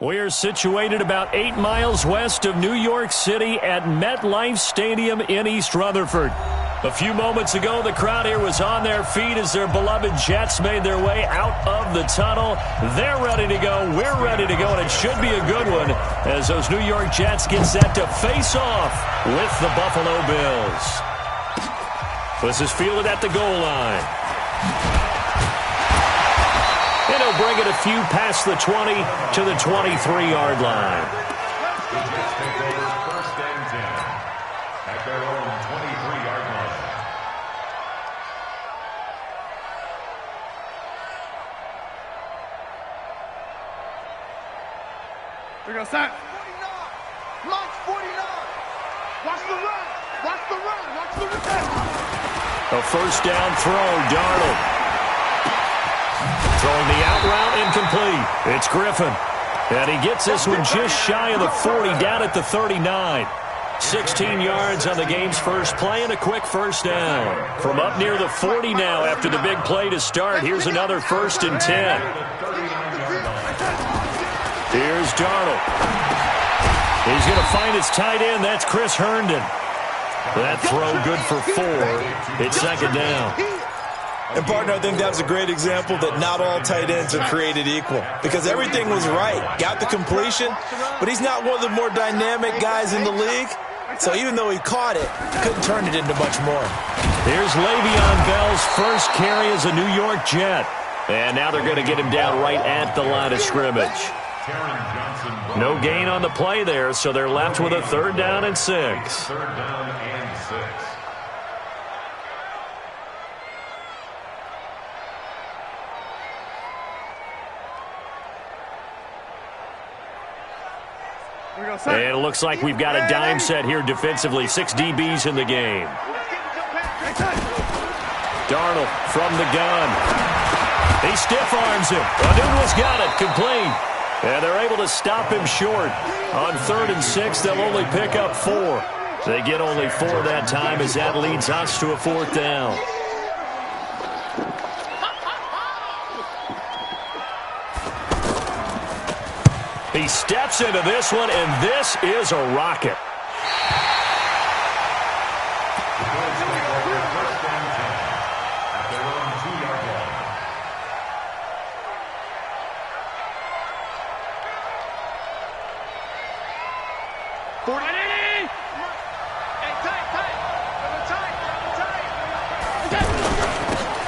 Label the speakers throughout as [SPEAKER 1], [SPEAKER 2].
[SPEAKER 1] We're situated about 8 miles west of New York City at MetLife Stadium in East Rutherford. A few moments ago, the crowd here was on their feet as their beloved Jets made their way out of the tunnel. They're ready to go. We're ready to go, and it should be a good one as those New York Jets get set to face off with the Buffalo Bills. This is fielded at the goal line. And he'll bring it a few past the 20 to the 23-yard line.
[SPEAKER 2] The Jets take over first and 10 at their own 23-yard line.
[SPEAKER 3] We're going to start. 49. March 49. Watch the run. Watch the run. Watch the run.
[SPEAKER 1] A first down throw, Darnold. Throwing the out route incomplete. It's Griffin. And he gets this one just shy of the 40, down at the 39. 16 yards on the game's first play and a quick first down. From up near the 40 now after the big play to start. Here's another first and 10. Here's Darnold. He's going to find his tight end. That's Chris Herndon. That throw good for 4. It's second down.
[SPEAKER 4] And, partner, I think that was a great example that not all tight ends are created equal because everything was right. Got the completion, but he's not one of the more dynamic guys in the league. So even though he caught it, couldn't turn it into much more.
[SPEAKER 1] Here's Le'Veon Bell's first carry as a New York Jet. And now they're going to get him down right at the line of scrimmage. No gain on the play there, so they're left with a third down and 6.
[SPEAKER 2] Third down and 6.
[SPEAKER 1] And it looks like we've got a dime set here defensively. 6 DBs in the game. Darnold from the gun. He stiff-arms him. Aduna's got it. Complete. And they're able to stop him short. On 3rd and 6, they'll only pick up 4. They get only 4 that time as that leads us to a 4th down. He steps into this one, and this is a rocket.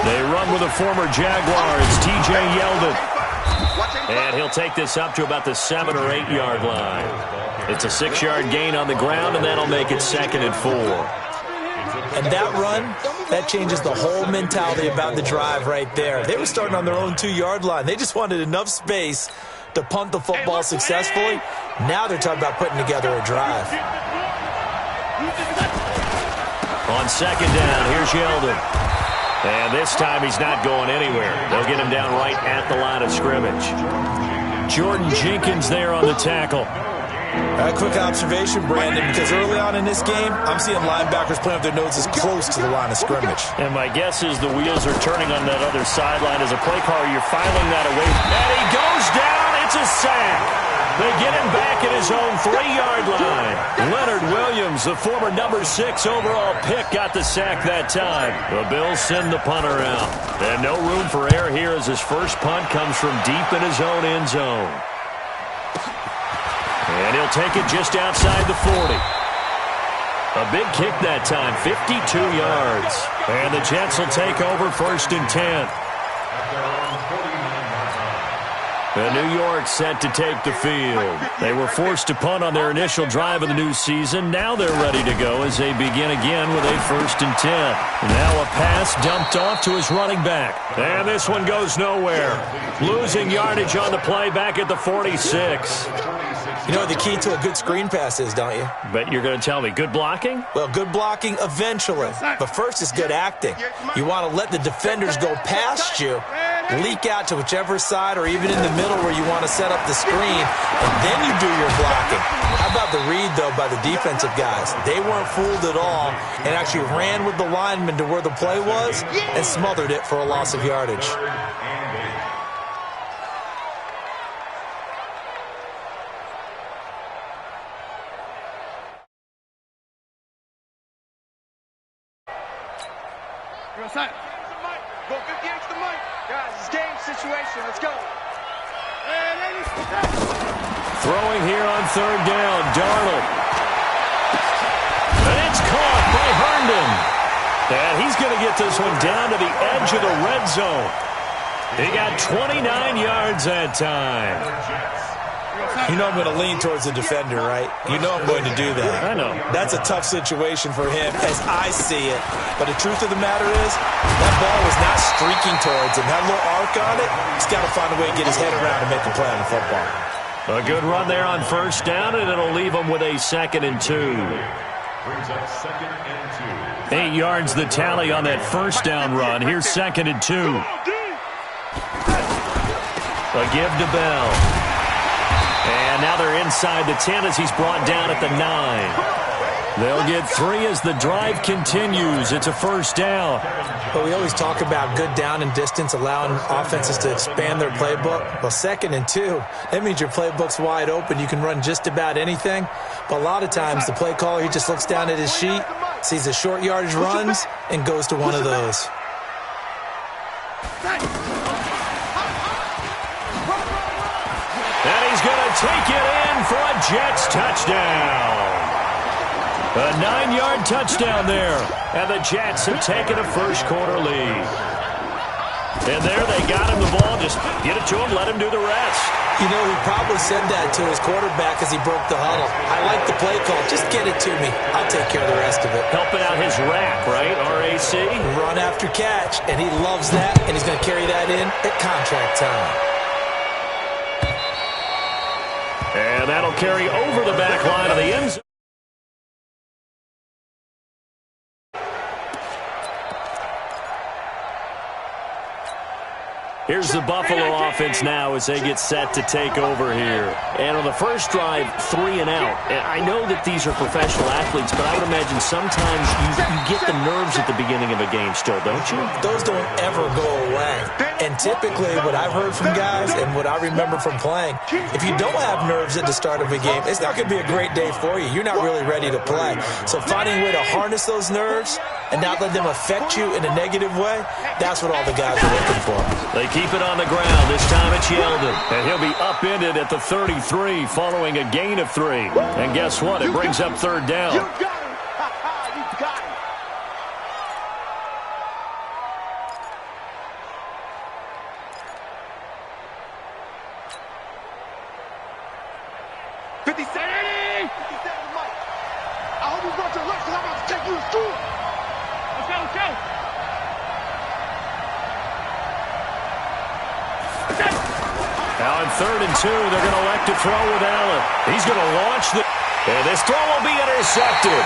[SPEAKER 1] They run with a former Jaguar. It's T.J. Yeldon. And he'll take this up to about the 7 or 8 yard line. It's a 6-yard gain on the ground, and that'll make it 2nd and 4.
[SPEAKER 4] And that run, that changes the whole mentality about the drive right there. They were starting on their own 2-yard line. They just wanted enough space to punt the football successfully. Now they're talking about putting together a drive.
[SPEAKER 1] On 2nd down, here's Yeldon. And this time he's not going anywhere. They'll get him down right at the line of scrimmage. Jordan Jenkins there on the tackle.
[SPEAKER 4] A quick observation, Brandon, because early on in this game, I'm seeing linebackers playing with their noses close to the line of scrimmage.
[SPEAKER 1] And my guess is the wheels are turning on that other sideline. As a play caller, you're filing that away. And he goes down. It's a sack. They get him back at his own 3-yard line. Leonard Williams, the former number 6 overall pick, got the sack that time. The Bills send the punter out. And no room for error here as his first punt comes from deep in his own end zone. And he'll take it just outside the 40. A big kick that time, 52 yards. And the Jets will take over 1st and 10. And New York set to take the field. They were forced to punt on their initial drive of the new season. Now they're ready to go as they begin again with a 1st and 10. Now a pass dumped off to his running back. And this one goes nowhere. Losing yardage on the play back at the 46.
[SPEAKER 4] You know what the key to a good screen pass is, don't you?
[SPEAKER 1] Bet you're going to tell me. Good blocking?
[SPEAKER 4] Well, good blocking eventually. But first is good acting. You want to let the defenders go past you, leak out to whichever side or even in the middle where you want to set up the screen, and then you do your blocking. How about the read, though, by the defensive guys? They weren't fooled at all and actually ran with the lineman to where the play was and smothered it for a loss of yardage.
[SPEAKER 3] Go 58 to the mic. Guys, it's game situation. Let's go.
[SPEAKER 1] Throwing here on third down, Darnold. And it's caught by Herndon. And he's going to get this one down to the edge of the red zone. He got 29 yards that time.
[SPEAKER 4] You know I'm going to lean towards the defender, right? You know I'm going to do that.
[SPEAKER 1] I know.
[SPEAKER 4] That's a tough situation for him as I see it. But the truth of the matter is, that ball was not streaking towards him. Had a little arc on it. He's got to find a way to get his head around and make a play on the football.
[SPEAKER 1] A good run there on first down, and it'll leave him with a 2nd and 2.
[SPEAKER 2] Brings up 2nd and 2.
[SPEAKER 1] 8 yards the tally on that first down run. Here's 2nd and 2. A give to Bell. And now they're inside the 10 as he's brought down at the 9. They'll get 3 as the drive continues. It's a first down.
[SPEAKER 4] But we always talk about good down and distance, allowing offenses to expand their playbook. Well, 2nd and 2, that means your playbook's wide open. You can run just about anything. But a lot of times the play caller, he just looks down at his sheet, sees the short yardage runs, and goes to one of those.
[SPEAKER 1] And he's going to take it in for a Jets touchdown. A 9-yard touchdown there. And the Jets have taken a first-quarter lead. And there they got him the ball. Just get it to him, let him do the rest.
[SPEAKER 4] You know, he probably said that to his quarterback as he broke the huddle. I like the play call. Just get it to me. I'll take care of the rest of it.
[SPEAKER 1] Helping out his rack, right? RAC?
[SPEAKER 4] Run after catch, and he loves that, and he's going to carry that in at contract time.
[SPEAKER 1] And that'll carry over the back line of the end zone. Here's the Buffalo offense now as they get set to take over here. And on the first drive, 3 and out. And I know that these are professional athletes, but I would imagine sometimes you get the nerves at the beginning of a game still, don't you?
[SPEAKER 4] Those don't ever go away. And typically what I've heard from guys and what I remember from playing, if you don't have nerves at the start of a game, it's not going to be a great day for you. You're not really ready to play. So finding a way to harness those nerves and not let them affect you in a negative way, that's what all the guys are looking for.
[SPEAKER 1] They keep it on the ground. This time it's Yeldon. And he'll be upended at the 33 following a gain of 3. And guess what? It brings up third down.
[SPEAKER 3] You got him. You got him. 57 to Mike. I hope you brought your rest because I'm about to take you to school. Let's go, let's go.
[SPEAKER 1] Now in 3rd and 2, they're going to elect to throw with Allen. He's going to launch the... And this throw will be intercepted.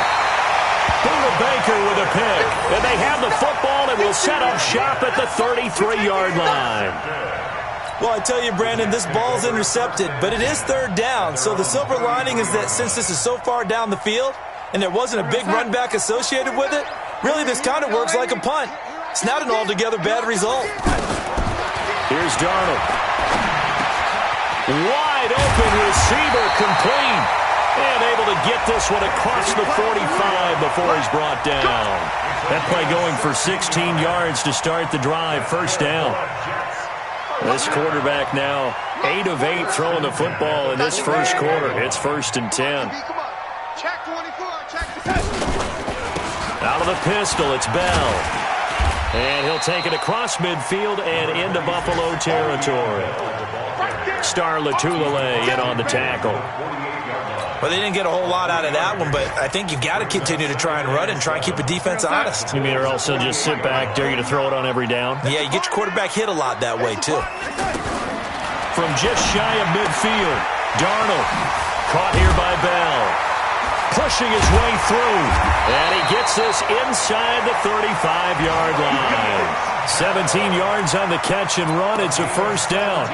[SPEAKER 1] Buda Baker with a pick. And they have the football and will set up shop at the 33-yard line.
[SPEAKER 4] Well, I tell you, Brandon, this ball's intercepted, but it is third down. So the silver lining is that since this is so far down the field and there wasn't a big run back associated with it, really this kind of works like a punt. It's not an altogether bad result.
[SPEAKER 1] Here's Darnold. Wide open receiver complete. And able to get this one across the 45 before he's brought down. That play going for 16 yards to start the drive. First down. This quarterback now 8 of 8 throwing the football in this first quarter. It's 1st and 10.
[SPEAKER 3] Check 24. Check the pistol.
[SPEAKER 1] Out of the pistol, it's Bell. And he'll take it across midfield and into Buffalo territory. Star Latulele in on the tackle.
[SPEAKER 4] Well, they didn't get a whole lot out of that one, but I think you've got to continue to try and run and try and keep a defense honest.
[SPEAKER 1] You mean or else they'll just sit back, dare you to throw it on every down?
[SPEAKER 4] Yeah, you get your quarterback hit a lot that way, too.
[SPEAKER 1] From just shy of midfield, Darnold caught here by Bell. Pushing his way through. And he gets this inside the 35-yard line. 17 yards on the catch and run. It's a first down.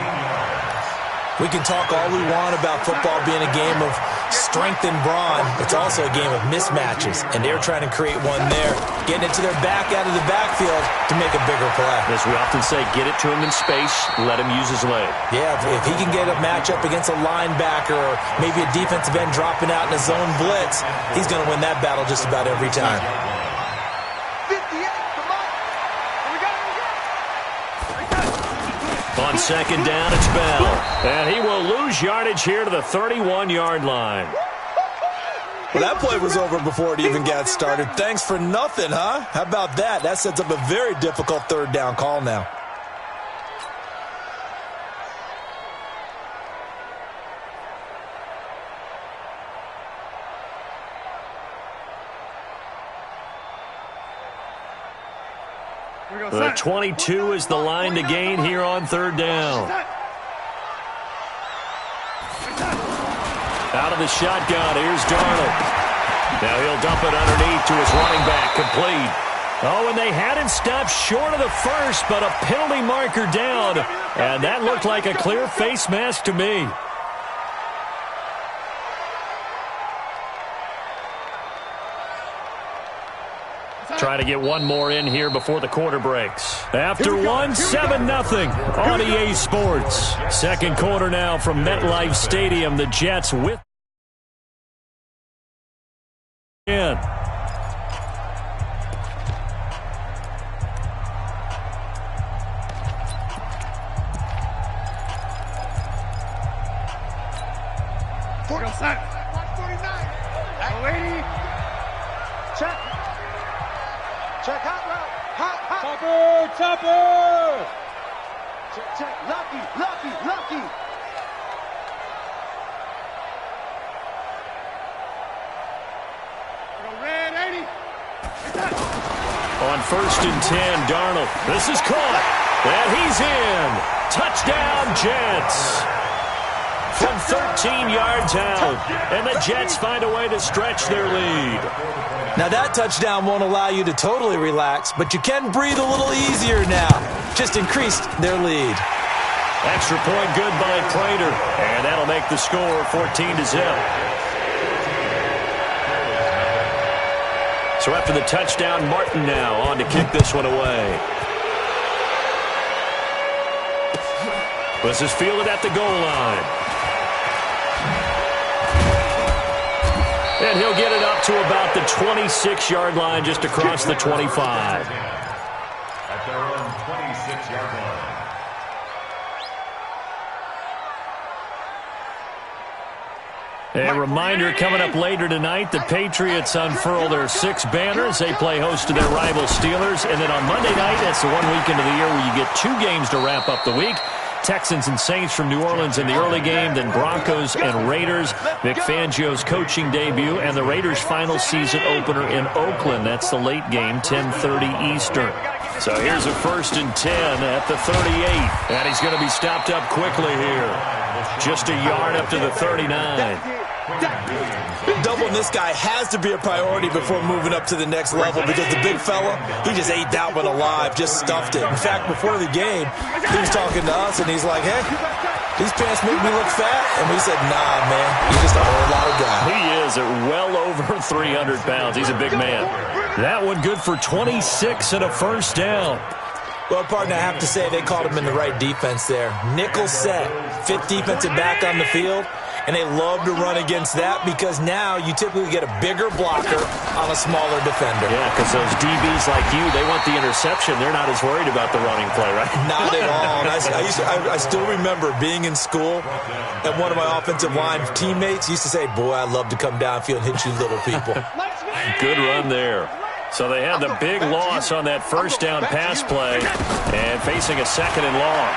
[SPEAKER 4] We can talk all we want about football being a game of strength and brawn. It's also a game of mismatches, and they're trying to create one there, getting it to their back out of the backfield to make a bigger play.
[SPEAKER 1] As we often say, get it to him in space, let him use his leg.
[SPEAKER 4] Yeah, if he can get a matchup against a linebacker or maybe a defensive end dropping out in a zone blitz, he's going to win that battle just about every time.
[SPEAKER 3] 58 to Mike.
[SPEAKER 1] On second down, it's Bell. And he will lose yardage here to the 31-yard line.
[SPEAKER 4] Well, that play was over before it even got started. Thanks for nothing, huh? How about that? That sets up a very difficult third down call now.
[SPEAKER 1] The 22 is the line to gain here on third down. Out of the shotgun, here's Darnold. Now he'll dump it underneath to his running back, complete. Oh, and they had it stopped short of the first, but a penalty marker down. And that looked like a clear face mask to me. Trying to get one more in here before the quarter breaks. After one, 7-0 on EA Sports. Second quarter now from MetLife Stadium. The Jets with in.
[SPEAKER 3] Check hot route. Hot.
[SPEAKER 5] Chopper.
[SPEAKER 3] Check. Lucky. Red 80.
[SPEAKER 1] On 1st and 10, Darnold. This is caught. And he's in. Touchdown, Jets. From 13 yards out. And the Jets find a way to stretch their lead.
[SPEAKER 4] Now, that touchdown won't allow you to totally relax, but you can breathe a little easier now. Just increased their lead.
[SPEAKER 1] Extra point good by Prater. And that'll make the score 14-0. So after the touchdown, Martin now on to kick this one away. This is fielded at the goal line. And he'll get it up to about the 26-yard line, just across the 25.
[SPEAKER 2] At their own 26-yard line.
[SPEAKER 1] A reminder coming up later tonight, the Patriots unfurl their 6 banners. They play host to their rival Steelers. And then on Monday night, that's the one weekend of the year where you get 2 games to wrap up the week. Texans and Saints from New Orleans in the early game, then Broncos and Raiders. Vic Fangio's coaching debut, and the Raiders' final season opener in Oakland. That's the late game, 10:30 Eastern. So here's a 1st and 10 at the 38. And he's going to be stopped up quickly here. Just a yard up to the 39.
[SPEAKER 4] Doubling this guy has to be a priority before moving up to the next level, because the big fella, he just ate that one alive, just stuffed it. In fact, before the game, he was talking to us, and he's like, hey, these pants make me look fat. And we said, nah, man, you're just a whole lot of guy.
[SPEAKER 1] He is at well over 300 pounds. He's a big man. That one good for 26 and a first down.
[SPEAKER 4] Well, partner, I have to say they called him in the right defense there. Nickel set, 5th defensive back on the field. And they love to run against that, because now you typically get a bigger blocker on a smaller defender.
[SPEAKER 1] Yeah, because those DBs like you, they want the interception. They're not as worried about the running play, right?
[SPEAKER 4] Not at all. And I still remember being in school, and one of my offensive line teammates used to say, boy, I love to come downfield and hit you little people.
[SPEAKER 1] Good run there. So they had the big loss on that first down pass play, and facing a 2nd and long.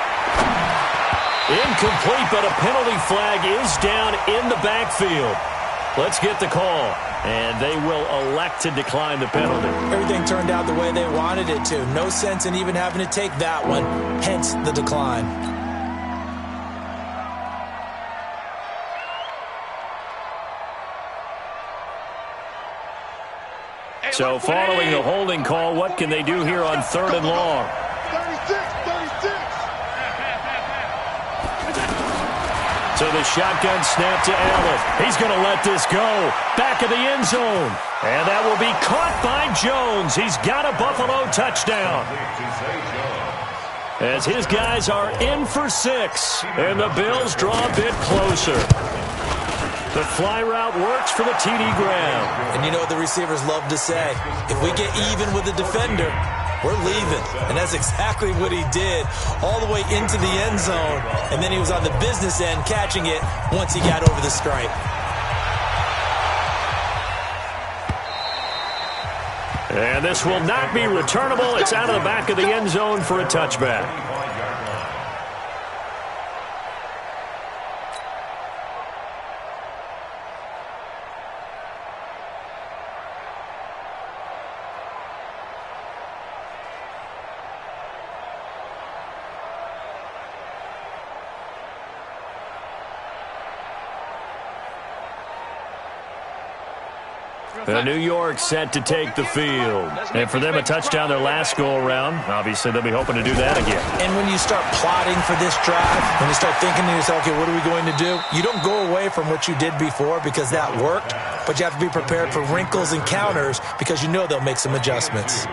[SPEAKER 1] Incomplete, but a penalty flag is down in the backfield. Let's get the call. And they will elect to decline the penalty.
[SPEAKER 4] Everything turned out the way they wanted it to. No sense in even having to take that one, hence the decline.
[SPEAKER 1] So following the holding call, what can they do here on 3rd and long?
[SPEAKER 3] 36.
[SPEAKER 1] So the shotgun snap to Allen. He's going to let this go. Back of the end zone. And that will be caught by Jones. He's got a Buffalo touchdown. As his guys are in for 6. And the Bills draw a bit closer. The fly route works for the TD grab.
[SPEAKER 4] And you know what the receivers love to say? If we get even with the defender, we're leaving. And that's exactly what he did, all the way into the end zone. And then he was on the business end catching it once he got over the stripe.
[SPEAKER 1] And this will not be returnable. It's out of the back of the end zone for a touchback. The New York set to take the field. And for them, a touchdown their last go-around. Obviously, they'll be hoping to do that again.
[SPEAKER 4] And when you start plotting for this drive, when you start thinking to yourself, okay, what are we going to do? You don't go away from what you did before because that worked, but you have to be prepared for wrinkles and counters because you know they'll make some adjustments.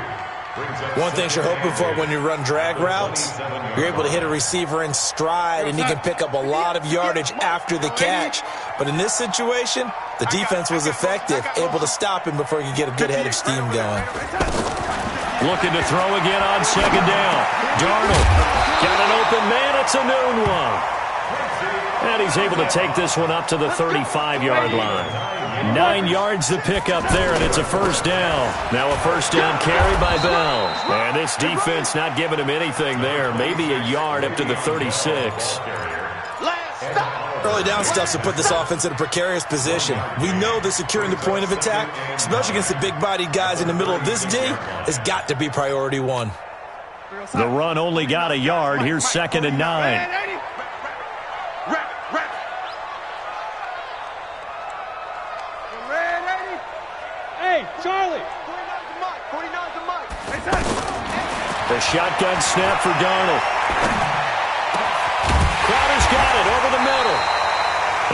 [SPEAKER 4] One thing you're hoping for when you run drag routes, you're able to hit a receiver in stride and he can pick up a lot of yardage after the catch. But in this situation, the defense was effective, able to stop him before he could get a good head of steam going.
[SPEAKER 1] Looking to throw again on second down. Darnold got an open man. It's a noon one. And he's able to take this one up to the 35-yard line. 9 yards to pick up there, and it's a first down. Now a first down carry by Bell. And this defense not giving him anything there. Maybe a yard up to the 36.
[SPEAKER 4] Early down stuff to put this offense in a precarious position. We know that securing the point of attack, especially against the big-bodied guys in the middle of this D, has got to be priority one.
[SPEAKER 1] The run only got a yard. Here's 2nd and 9.
[SPEAKER 3] Charlie!
[SPEAKER 1] The shotgun snap for Darnold. Crowder's got it over the middle.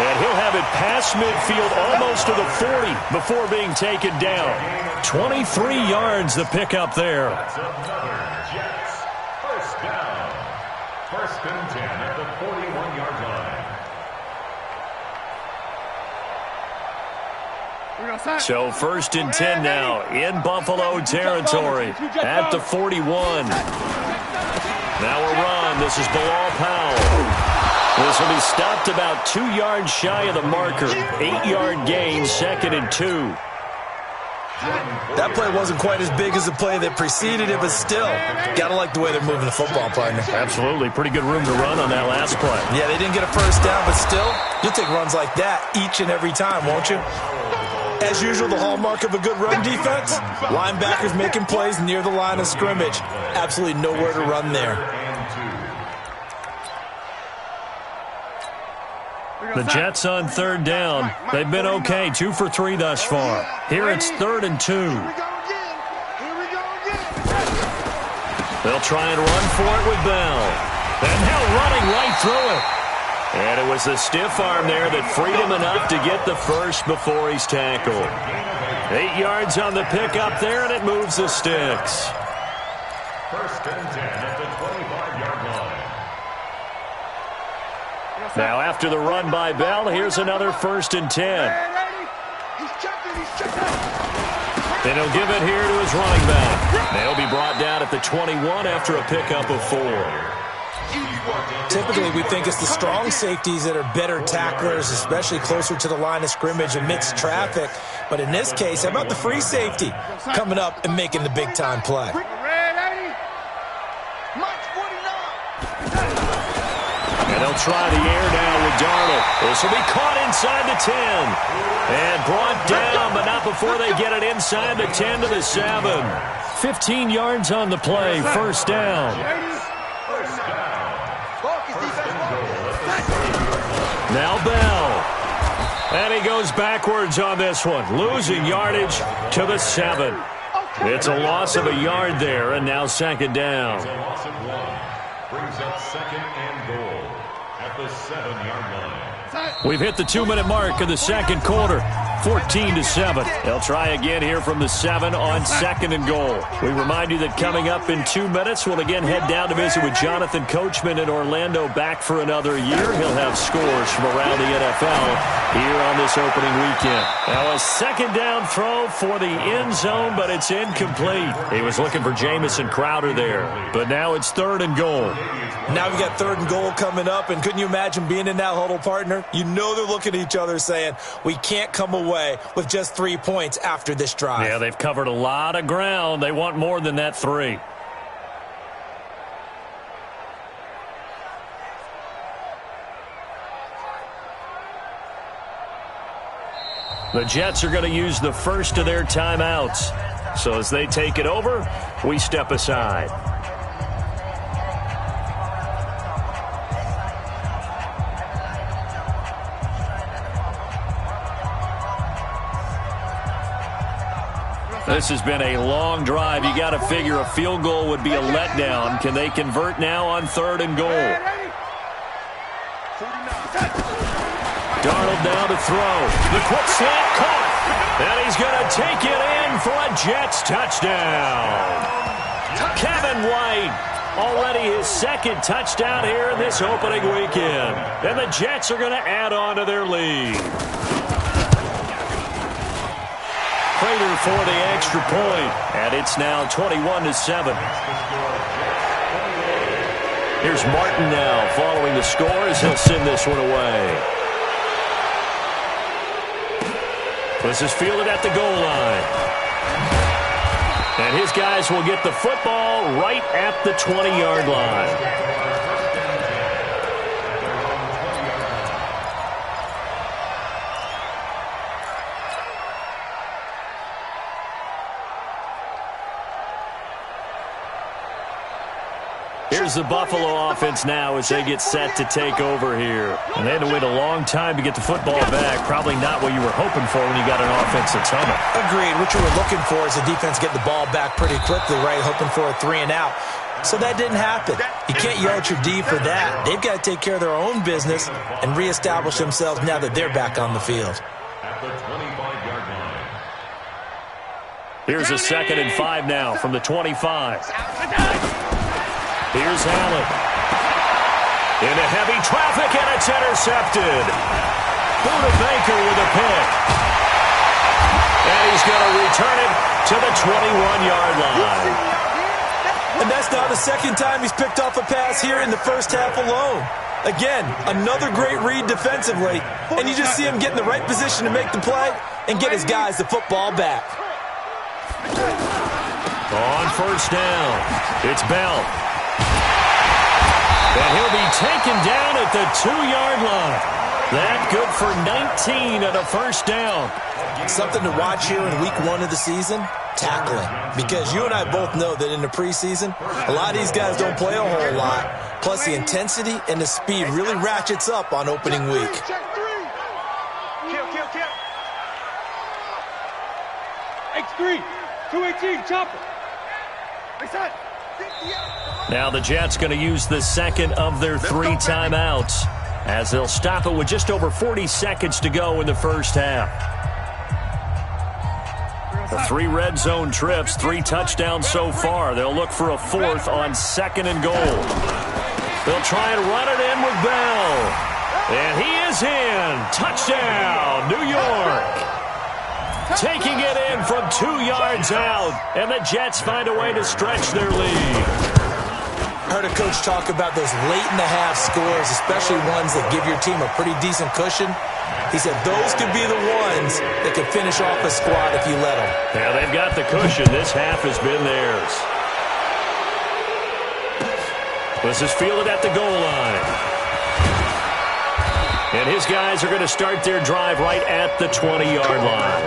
[SPEAKER 1] And he'll have it past midfield almost to the 40 before being taken down. 23 yards the pickup there.
[SPEAKER 2] That's another Jets first down. 1st and 10 at the 41-yard line.
[SPEAKER 1] So 1st and 10 now in Buffalo territory at the 41. Now a run. This is Bilal Powell. This will be stopped about 2 yards shy of the marker. 8-yard gain, 2nd and 2.
[SPEAKER 4] That play wasn't quite as big as the play that preceded it, but still, gotta like the way they're moving the football, partner.
[SPEAKER 1] Absolutely. Pretty good room to run on that last play.
[SPEAKER 4] Yeah, they didn't get a first down, but still, you'll take runs like that each and every time, won't you? As usual, the hallmark of a good run defense, linebackers making plays near the line of scrimmage. Absolutely nowhere to run there.
[SPEAKER 1] The Jets on 3rd down. They've been okay, 2 for 3 thus far. Here it's 3rd and 2. They'll try and run for it with Bell. And now running right through it. And it was the stiff arm there that freed him enough to get the first before he's tackled. 8 yards on the pickup there, and it moves the sticks.
[SPEAKER 2] 1st and 10 at the 25-yard line.
[SPEAKER 1] Now after the run by Bell, here's another 1st and 10. And he'll give it here to his running back. They'll be brought down at the 21 after a pickup of 4.
[SPEAKER 4] Typically, we think it's the strong safeties that are better tacklers, especially closer to the line of scrimmage amidst traffic. But in this case, how about the free safety coming up and making the big-time play?
[SPEAKER 1] And they'll try the air now with Darnold. This will be caught inside the 10. And brought down, but not before they get it inside the 10 to the 7. 15 yards on the play, 1st down. Now Bell. And he goes backwards on this one, losing yardage to the 7. It's a loss of a yard there, and now 2nd down.
[SPEAKER 2] It's a loss of 1. Brings up 2nd and goal at the 7-yard line.
[SPEAKER 1] We've hit the 2-minute mark of the 2nd quarter. 14-7. They'll try again here from the 7 on 2nd and goal. We remind you that coming up in 2 minutes, we'll again head down to visit with Jonathan Coachman in Orlando, back for another year. He'll have scores from around the NFL here on this opening weekend. Now a 2nd down throw for the end zone, but it's incomplete. He was looking for Jamison Crowder there, but now it's 3rd and goal.
[SPEAKER 4] Now we got 3rd and goal coming up, and couldn't you imagine being in that huddle, partner? You know they're looking at each other saying, we can't come away with just 3 points after this drive.
[SPEAKER 1] Yeah, they've covered a lot of ground. They want more than that 3. The Jets are going to use the first of their timeouts. So as they take it over, we step aside. This has been a long drive. You got to figure a field goal would be a letdown. Can they convert now on 3rd and goal? Darnold down to throw. The quick slant caught. And he's going to take it in for a Jets touchdown. Kevin White, already his 2nd touchdown here in this opening weekend. And the Jets are going to add on to their lead. Prater for the extra point, and it's now 21-7. Here's Martin now following the score as he'll send this one away. This is fielded at the goal line. And his guys will get the football right at the 20-yard line. Here's the Buffalo offense now as they get set to take over here. And they had to wait a long time to get the football back. Probably not what you were hoping for when you got an offense that's humming.
[SPEAKER 4] Agreed. What you were looking for is the defense get the ball back pretty quickly, right? Hoping for a 3 and out. So that didn't happen. You can't yell at your D for that. They've got to take care of their own business and reestablish themselves now that they're back on the field.
[SPEAKER 2] At the 25-yard line.
[SPEAKER 1] Here's a 2nd and 5 now from the 25. Here's Allen. Into heavy traffic, and it's intercepted. Buda Baker with a pick. And he's going to return it to the 21-yard line.
[SPEAKER 4] And that's now the 2nd time he's picked off a pass here in the first half alone. Again, another great read defensively, and you just see him get in the right position to make the play and get his guys the football back.
[SPEAKER 1] On 1st down, it's Bell. And he'll be taken down at the 2-yard line. That good for 19 and a 1st down.
[SPEAKER 4] Something to watch here in week 1 of the season, tackling. Because you and I both know that in the preseason, a lot of these guys don't play a whole lot. Plus the intensity and the speed really ratchets up on opening week.
[SPEAKER 3] X3, 218, chopper.
[SPEAKER 1] Now the Jets going to use the 2nd of their 3 timeouts as they'll stop it with just over 40 seconds to go in the first half. The 3 red zone trips, 3 touchdowns so far. They'll look for a 4th on 2nd and goal. They'll try and run it in with Bell. And he is in. Touchdown, New York. Taking it in from 2 yards out, and the Jets find a way to stretch their lead.
[SPEAKER 4] Heard a coach talk about those late-in-the-half scores, especially ones that give your team a pretty decent cushion. He said those could be the ones that could finish off a squad if you let them.
[SPEAKER 1] Yeah, they've got the cushion. This half has been theirs. This is fielded at the goal line. And his guys are going to start their drive right at the 20-yard line.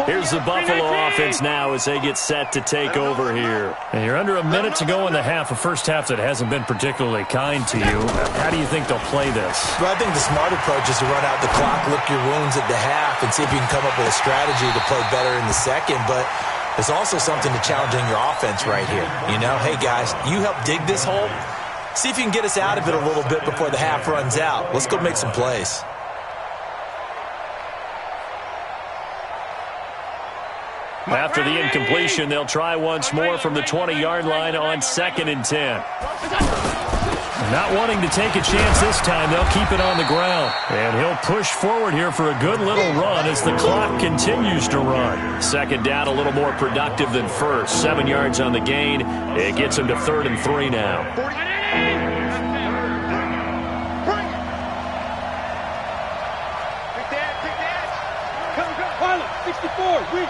[SPEAKER 1] Here's the Buffalo offense now as they get set to take over here. And you're under a minute to go in the half, a first half that hasn't been particularly kind to you. How do you think they'll play this?
[SPEAKER 4] Well, I think the smart approach is to run out the clock, lick your wounds at the half, and see if you can come up with a strategy to play better in the second. But there's also something to challenging your offense right here. You know, hey, guys, you help dig this hole. See if you can get us out of it a little bit before the half runs out. Let's go make some plays.
[SPEAKER 1] After the incompletion, they'll try once more from the 20-yard line on 2nd and 10. Not wanting to take a chance this time, they'll keep it on the ground. And he'll push forward here for a good little run as the clock continues to run. 2nd down, a little more productive than first. 7 yards on the gain. It gets him to 3rd and 3 now.
[SPEAKER 3] Pick the edge. Come, 64, weak.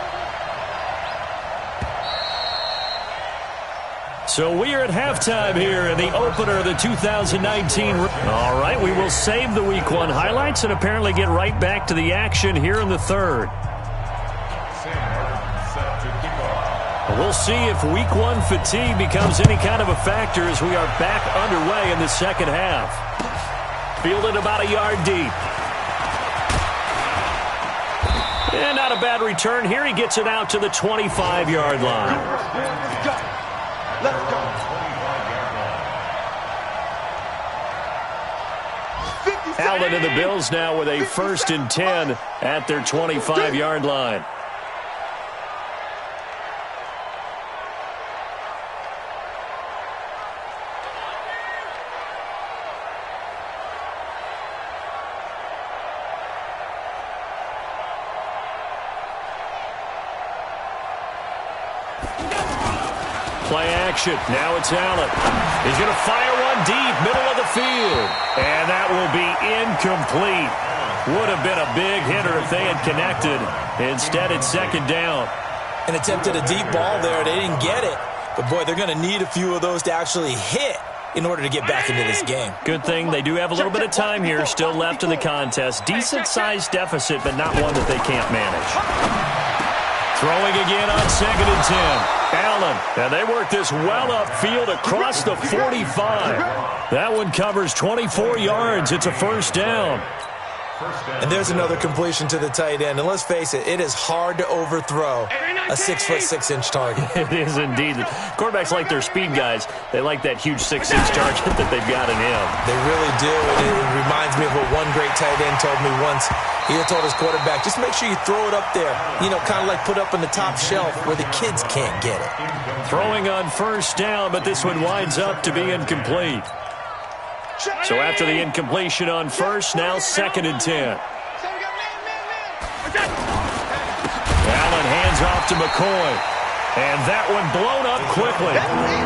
[SPEAKER 1] So we are at halftime here in the opener of the 2019. All right, we will save the Week 1 highlights and apparently get right back to the action here in the 3rd. We'll see if Week 1 fatigue becomes any kind of a factor as we are back underway in the 2nd half. Fielded about a yard deep. And not a bad return here. He gets it out to the 25-yard line.
[SPEAKER 3] Let's go.
[SPEAKER 1] Allen and the Bills now with a 1st and 10 at their 25-yard line. Play action. Now it's Allen. He's going to fire one deep, middle of the field. And that will be incomplete. Would have been a big hitter if they had connected. Instead, it's 2nd down.
[SPEAKER 4] And attempted a deep ball there. They didn't get it. But, boy, they're going to need a few of those to actually hit in order to get back into this game.
[SPEAKER 1] Good thing they do have a little bit of time here still left in the contest. Decent-sized deficit, but not one that they can't manage. Throwing again on 2nd and 10. Allen, and they work this well upfield across the 45. That one covers 24 yards. It's a 1st down.
[SPEAKER 4] And there's another completion to the tight end. And let's face it, it is hard to overthrow a 6'6" target.
[SPEAKER 1] It is indeed. Quarterbacks like their speed guys. They like that huge 6'6" target that they've got in him.
[SPEAKER 4] They really do. And it reminds me of what one great tight end told me once. He told his quarterback, just make sure you throw it up there. You know, kind of like put up on the top shelf where the kids can't get it.
[SPEAKER 1] Throwing on 1st down, but this one winds up to be incomplete. So after the incompletion on 1st, now 2nd and 10. Allen hands off to McCoy. And that one blown up quickly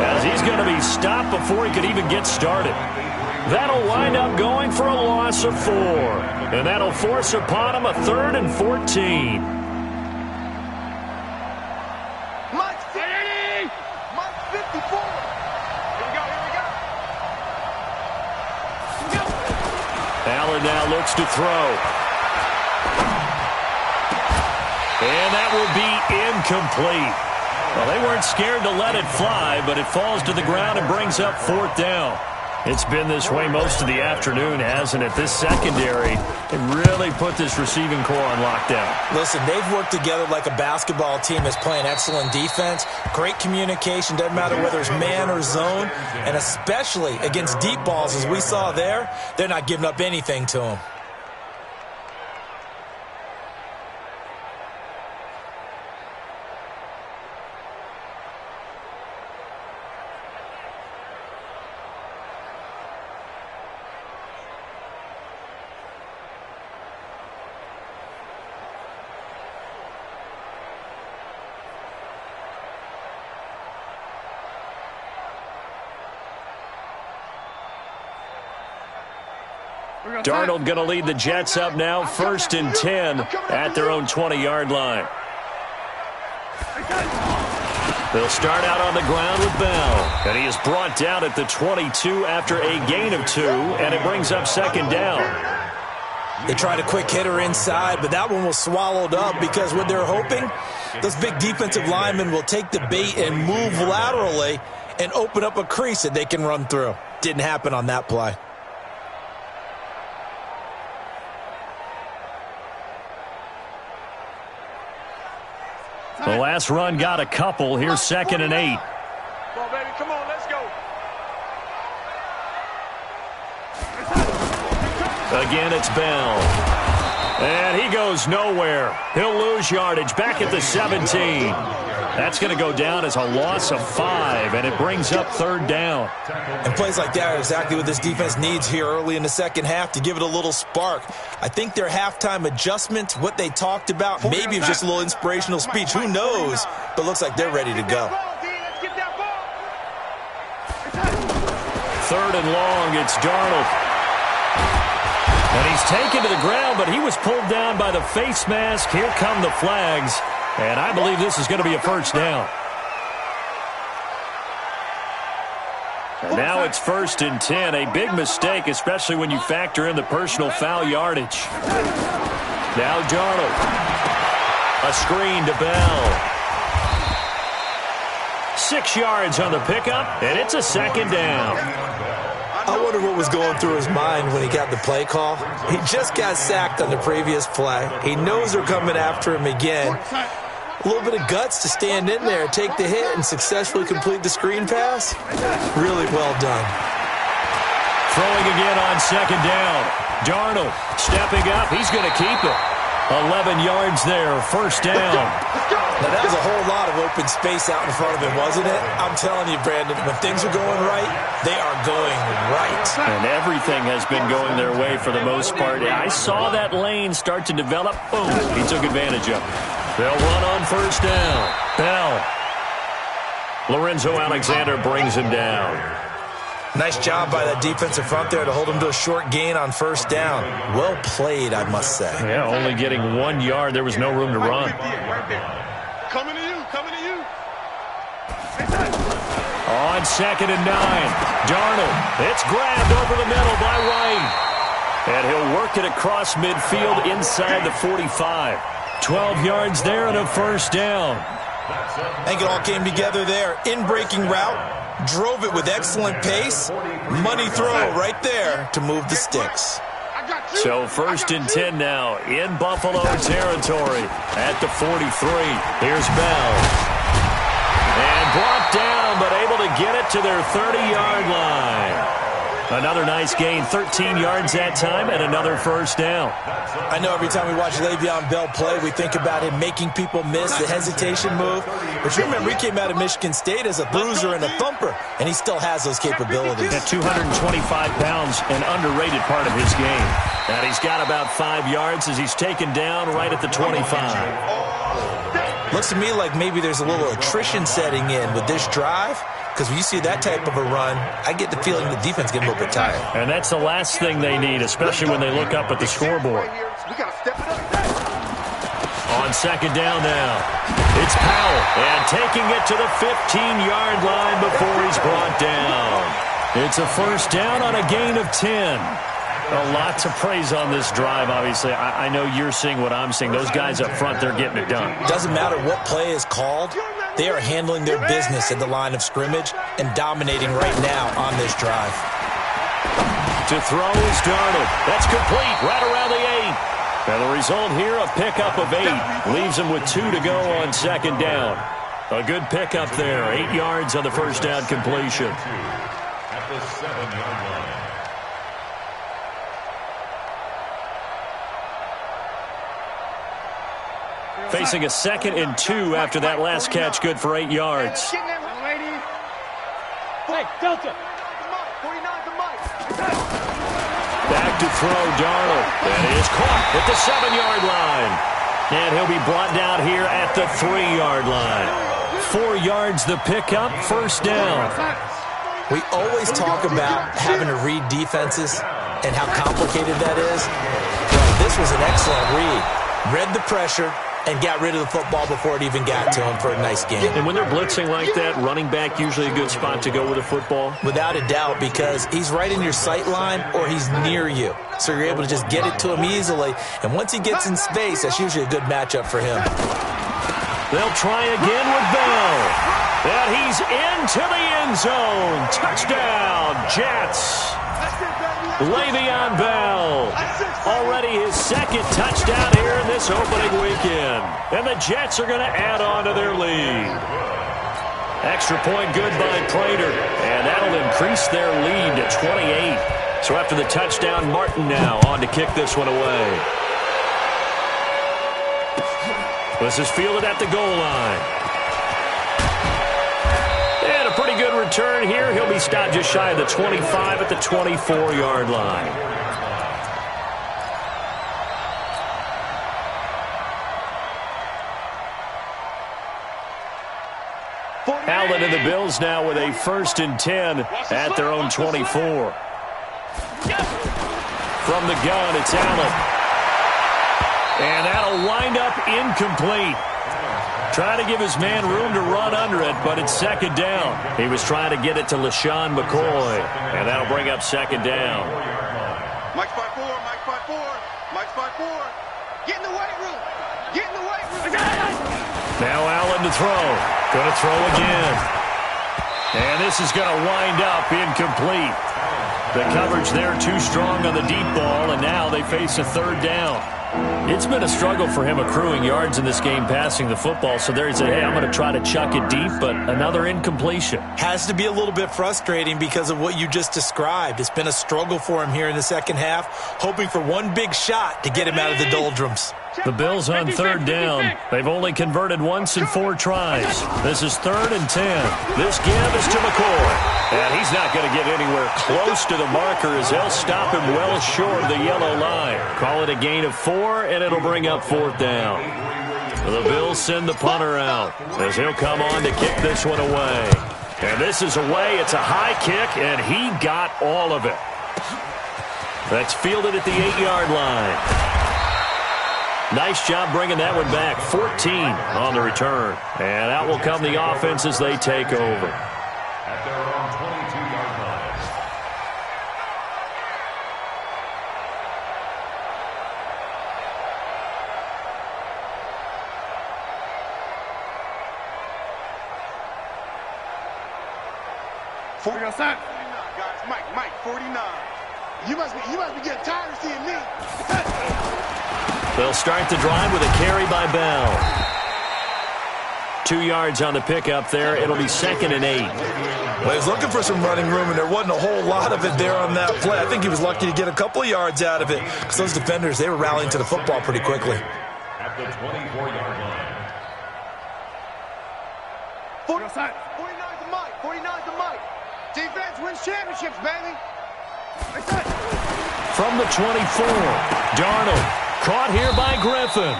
[SPEAKER 1] as he's going to be stopped before he could even get started. That'll wind up going for a loss of 4. And that'll force upon him a 3rd and 14.
[SPEAKER 3] Mike 54.
[SPEAKER 1] Allen now looks to throw. And that will be incomplete. Well, they weren't scared to let it fly, but it falls to the ground and brings up 4th down. It's been this way most of the afternoon, hasn't it? This secondary, it really put this receiving core on lockdown.
[SPEAKER 4] Listen, they've worked together like a basketball team that's playing excellent defense. Great communication, doesn't matter whether it's man or zone. And especially against deep balls, as we saw there, they're not giving up anything to them.
[SPEAKER 1] Darnold going to lead the Jets up now, 1st and 10 at their own 20-yard line. They'll start out on the ground with Bell. And he is brought down at the 22 after a gain of 2, and it brings up 2nd down.
[SPEAKER 4] They tried a quick hitter inside, but that one was swallowed up because what they're hoping, those big defensive linemen will take the bait and move laterally and open up a crease that they can run through. Didn't happen on that play.
[SPEAKER 1] The last run got a couple. Here's 2nd and 8.
[SPEAKER 3] Come on, baby. Come on, let's go.
[SPEAKER 1] Again, it's Bell. And he goes nowhere. He'll lose yardage back at the 17. That's going to go down as a loss of 5, and it brings up 3rd down.
[SPEAKER 4] And plays like that are exactly what this defense needs here early in the second half to give it a little spark. I think their halftime adjustment, what they talked about, maybe it's just a little inspirational speech. Who knows? But looks like they're ready to go.
[SPEAKER 1] 3rd and long, it's Darnold. And he's taken to the ground, but he was pulled down by the face mask. Here come the flags. And I believe this is going to be a 1st down. And now it's 1st and 10. A big mistake, especially when you factor in the personal foul yardage. Now Darnold. A screen to Bell. 6 yards on the pickup, and it's a 2nd down.
[SPEAKER 4] I wonder what was going through his mind when he got the play call. He just got sacked on the previous play. He knows they're coming after him again. A little bit of guts to stand in there, take the hit, and successfully complete the screen pass. Really well done.
[SPEAKER 1] Throwing again on 2nd down. Darnold stepping up. He's going to keep it. 11 yards there, 1st down.
[SPEAKER 4] Now, that was a whole lot of open space out in front of him, wasn't it? I'm telling you, Brandon, when things are going right, they are going right.
[SPEAKER 1] And everything has been going their way for the most part. I saw that lane start to develop. Boom, he took advantage of it. They'll run on 1st down. Bell. Lorenzo Alexander brings him down.
[SPEAKER 4] Nice job by that defensive front there to hold him to a short gain on 1st down. Well played, I must say.
[SPEAKER 1] Yeah, only getting 1 yard. There was no room to run.
[SPEAKER 3] Coming to you, coming to you.
[SPEAKER 1] On 2nd and 9, Darnold. It's grabbed over the middle by White. And he'll work it across midfield inside the 45. 12 yards there and a 1st down.
[SPEAKER 4] I think it all came together there. In-breaking route. Drove it with excellent pace. Money throw right there to move the sticks.
[SPEAKER 1] So 1st and 10 now in Buffalo territory at the 43. Here's Bell. And brought down, but able to get it to their 30-yard line. Another nice gain, 13 yards that time, and another 1st down.
[SPEAKER 4] I know every time we watch Le'Veon Bell play, we think about him making people miss, the hesitation move. But you remember, he came out of Michigan State as a bruiser and a thumper, and he still has those capabilities.
[SPEAKER 1] At 225 pounds, an underrated part of his game. And he's got about 5 yards as he's taken down right at the 25.
[SPEAKER 4] Looks to me like maybe there's a little attrition setting in with this drive. Because when you see that type of a run, I get the feeling the defense getting a little bit tired.
[SPEAKER 1] And that's the last thing they need, especially when they look up at the scoreboard. On 2nd down now, it's Powell. And taking it to the 15-yard line before he's brought down. It's a 1st down on a gain of 10. A lot to praise on this drive, obviously. I know you're seeing what I'm seeing. Those guys up front, they're getting it done.
[SPEAKER 4] Doesn't matter what play is called. They are handling their business at the line of scrimmage and dominating right now on this drive.
[SPEAKER 1] To throw is Darnold. That's complete right around the 8. And the result here, a pickup of 8. Leaves him with 2 to go on 2nd down. A good pickup there. 8 yards on the 1st down completion.
[SPEAKER 2] At the 7-yard line.
[SPEAKER 1] Facing a 2nd and 2 after that last catch, good for 8 yards.
[SPEAKER 3] Hey, Delta.
[SPEAKER 1] Back to throw, Darnold. That is caught at the 7-yard line. And he'll be brought down here at the 3-yard line. 4 yards the pickup, 1st down.
[SPEAKER 4] We always talk about having to read defenses and how complicated that is. Well, this was an excellent read. Read the pressure and got rid of the football before it even got to him for a nice game.
[SPEAKER 1] And when they're blitzing like that, running back usually a good spot to go with a football?
[SPEAKER 4] Without a doubt, because he's right in your sight line or he's near you. So you're able to just get it to him easily. And once he gets in space, that's usually a good matchup for him.
[SPEAKER 1] They'll try again with Bell. And he's into the end zone. Touchdown, Jets. Le'Veon Bell. Already his 2nd touchdown here in this opening weekend. And the Jets are going to add on to their lead. Extra point good by Prater. And that'll increase their lead to 28. So after the touchdown, Martin now on to kick this one away. This is fielded at the goal line. And a pretty good return here. He'll be stopped just shy of the 25 at the 24-yard line. Allen and the Bills now with a 1st and 10 at their own 24. From the gun, it's Allen. And that'll wind up incomplete. Trying to give his man room to run under it, but it's 2nd down. He was trying to get it to LaShawn McCoy, and that'll bring up 2nd down.
[SPEAKER 3] Mike's 5-4, Mike's 5-4, Mike's 5-4. Get in the weight room. Get in the weight room.
[SPEAKER 1] Now Allen to throw. Going to throw again. And this is going to wind up incomplete. The coverage there too strong on the deep ball, and now they face a 3rd down. It's been a struggle for him accruing yards in this game passing the football, so there he said, hey, I'm going to try to chuck it deep, but another incompletion.
[SPEAKER 4] Has to be a little bit frustrating because of what you just described. It's been a struggle for him here in the second half, hoping for one big shot to get him out of the doldrums.
[SPEAKER 1] The Bills on 3rd down. They've only converted once in 4 tries. This is 3rd and 10. This give is to McCoy. And he's not going to get anywhere close to the marker as they'll stop him well short of the yellow line. Call it a gain of 4, and it'll bring up 4th down. The Bills send the punter out as he'll come on to kick this one away. And this is away. It's a high kick, and he got all of it. That's fielded at the 8-yard line. Nice job bringing that one back. 14 on the return. And out will come the offense as they take over.
[SPEAKER 2] At their own 22-yard line.
[SPEAKER 3] Guys, Mike, 49. You must be getting tired of seeing me.
[SPEAKER 1] They'll start the drive with a carry by Bell. 2 yards on the pickup there. It'll be 2nd and 8.
[SPEAKER 4] Well, he was looking for some running room, and there wasn't a whole lot of it there on that play. I think he was lucky to get a couple of yards out of it because those defenders, they were rallying to the football pretty quickly.
[SPEAKER 2] At the 24-yard line.
[SPEAKER 3] 49's the Mike. 49's the Mike. Defense wins championships, baby.
[SPEAKER 1] From the 24, Darnold caught here by Griffin.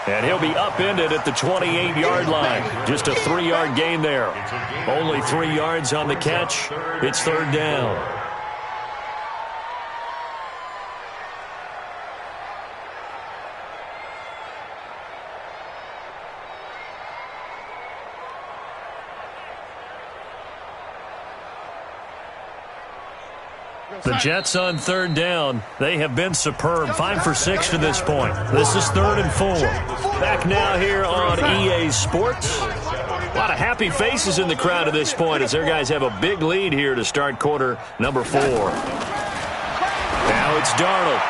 [SPEAKER 1] And he'll be upended at the 28-yard line. Just a 3-yard gain there. Only 3 yards on the catch. It's 3rd down. The Jets on 3rd down. They have been superb. 5 for 6 to this point. This is 3rd and 4. Back now here on EA Sports. A lot of happy faces in the crowd at this point as their guys have a big lead here to start quarter number 4. Now it's Darnold.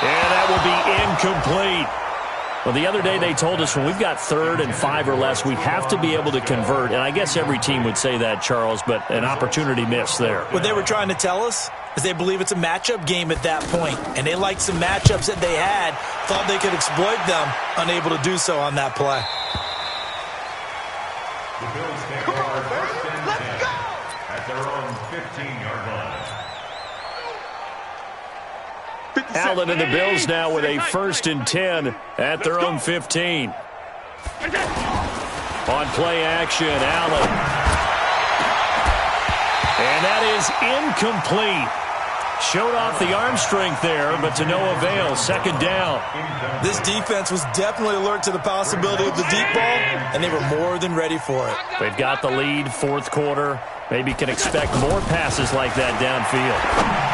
[SPEAKER 1] And that will be incomplete. Well, the other day they told us when we've got 3rd and 5 or less, we have to be able to convert. And I guess every team would say that, Charles, but an opportunity missed there.
[SPEAKER 4] What they were trying to tell us is they believe it's a matchup game at that point, and they liked some matchups that they had, thought they could exploit them, unable to do so on that play.
[SPEAKER 2] The Bills take over 1st and 10 at their own 15-yard line.
[SPEAKER 1] Allen and the Bills now with a 1st and 10 at their own 15. On play action, Allen. And that is incomplete. Showed off the arm strength there, but to no avail. 2nd down.
[SPEAKER 4] This defense was definitely alert to the possibility of the deep ball, and they were more than ready for it.
[SPEAKER 1] They've got the lead, 4th quarter. Maybe can expect more passes like that downfield.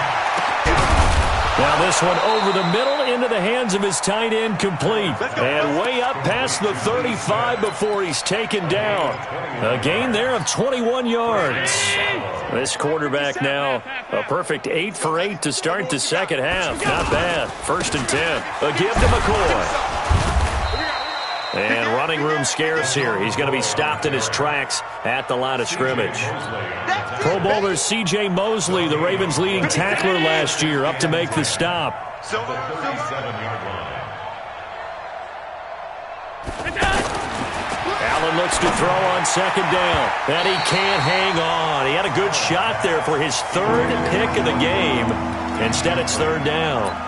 [SPEAKER 1] Now this one over the middle into the hands of his tight end, complete. And way up past the 35 before he's taken down. A gain there of 21 yards. This quarterback now a perfect 8 for 8 to start the second half. Not bad. 1st and 10. A give to McCoy. And Running room scarce here. He's going to be stopped in his tracks at the line of scrimmage. Pro Bowler C.J. Mosley, the Ravens' leading tackler last year, up to make the stop.
[SPEAKER 2] The 37-yard line.
[SPEAKER 1] Allen looks to throw on second down. And he can't hang on. He had a good shot there for his third pick of the game. Instead, it's third down.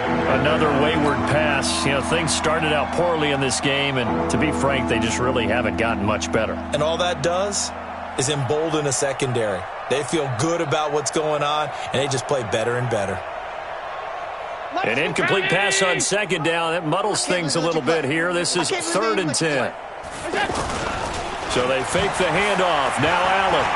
[SPEAKER 1] Another wayward pass. You know, things started out poorly in this game, and to be frank, they just really haven't gotten much better.
[SPEAKER 4] And all that does is embolden a secondary. They feel good about what's going on, and they just play better and better.
[SPEAKER 1] An incomplete pass on second down. That muddles things a little bit here. This is 3rd and 10. So they fake the handoff. Now Allen.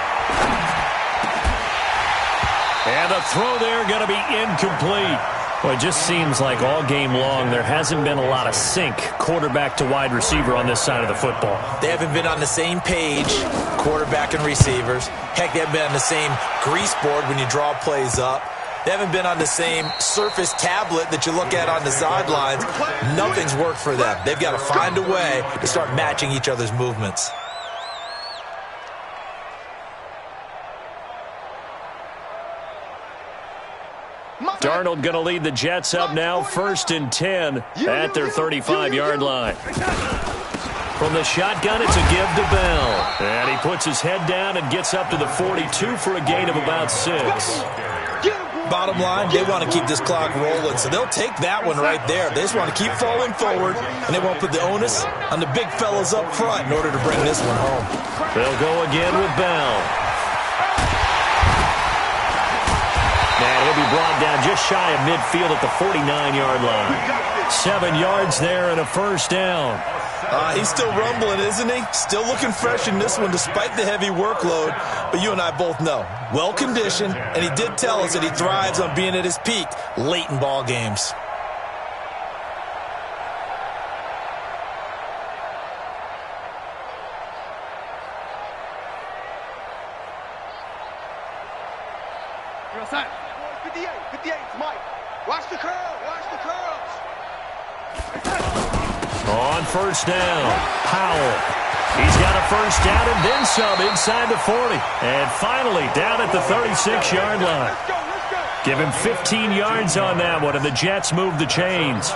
[SPEAKER 1] And the throw there going to be incomplete. Well, it just seems like all game long there hasn't been a lot of sync quarterback to wide receiver on this side of the football.
[SPEAKER 4] They haven't been on the same page, quarterback and receivers. Heck, they haven't been on the same grease board when you draw plays up. They haven't been on the same surface tablet that you look at on the sidelines. Nothing's worked for them. They've got to find a way to start matching each other's movements.
[SPEAKER 1] Darnold going to lead the Jets up now, 1st and 10 at their 35-yard line. From the shotgun, it's a give to Bell. And he puts his head down and gets up to the 42 for a gain of about 6.
[SPEAKER 4] Bottom line, they want to keep this clock rolling, so they'll take that one right there. They just want to keep falling forward, and they won't put the onus on the big fellas up front in order to bring this one home.
[SPEAKER 1] They'll go again with Bell. And he'll be brought down just shy of midfield at the 49-yard line. 7 yards there and a first down.
[SPEAKER 4] He's still rumbling, isn't he? Still looking fresh in this one despite the heavy workload. But you and I both know, well-conditioned, and he did tell us that he thrives on being at his peak late in ball games.
[SPEAKER 3] You're outside. 58, Mike. Watch the curl, watch the curls.
[SPEAKER 1] On first down, Powell. He's got a first down and then some inside the 40. And finally down at the 36-yard line. Give him 15 yards on that one, and the Jets move the chains.